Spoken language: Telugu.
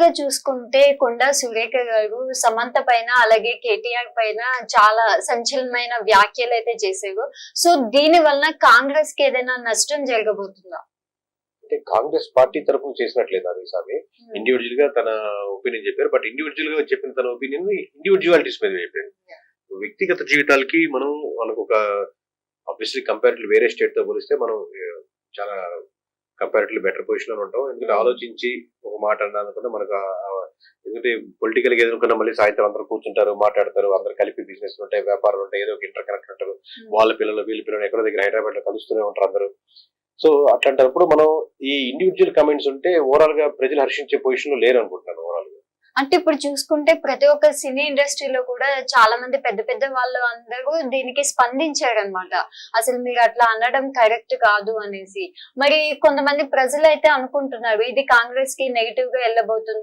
గా చూసుకుంటే కొండా సురేఖ గారు సమంత పైన అలాగే కేటీఆర్ పైన చాలా సంచలనమైన వ్యాఖ్యలు అయితే చేశారు. సో దీని వలన కాంగ్రెస్ కి ఏదైనా నష్టం జరగబోతుందా? అంటే కాంగ్రెస్ పార్టీ తరఫున చేసినట్లేదు అది స్వామి. ఇండివిజువల్ గా తన ఒపీనియన్ చెప్పారు. బట్ ఇండివిజువల్ గా చెప్పిన తన ఒపీనియన్ ఇండివిజువాలిటీస్ మీద చెప్పారు. వ్యక్తిగత జీవితాలకి మనకు ఒక ఆబ్వియస్లీ కంపారిటివ్ వేరే స్టేట్ తో పోలిస్తే మనం చాలా కంపారిటివ్లీ బెటర్ పొజిషన్ లో ఉంటాం. ఎందుకంటే ఆలోచించి ఒక మాట అన్నానుకున్నా మనకు ఎందుకంటే పొలిటికల్ గా ఎదుర్కొన్నా మళ్ళీ సాయంత్రం అందరూ కూర్చుంటారు, మాట్లాడతారు, అందరు కలిపి బిజినెస్ ఉంటాయి, వ్యాపారాలు ఉంటాయి, ఏదో ఒక ఇంటర్ కనెక్ట్ ఉంటారు. వాళ్ళ పిల్లలు వీళ్ళ పిల్లలు ఎక్కడో దగ్గర హైదరాబాద్ లో కలుస్తూనే ఉంటారు అందరూ. సో అట్లాంటప్పుడు మనం ఈ ఇండివిజువల్ కమెంట్స్ ఉంటే ఓవరాల్ గా ప్రజలు హర్షించే పొజిషన్ లో లేరు అనుకుంటున్నాను ఓవరాల్ గా. అంటే ఇప్పుడు చూసుకుంటే ప్రతి ఒక్క సినీ ఇండస్ట్రీలో కూడా చాలా మంది పెద్ద పెద్ద వాళ్ళు అందరూ దీనికి స్పందించారనమాట. అసలు మీరు అట్లా అనడం కరెక్ట్ కాదు అనేసి. మరి కొంతమంది ప్రజలు అయితే అనుకుంటున్నారు ఇది కాంగ్రెస్ కి నెగిటివ్ గా వెళ్ళబోతుంది.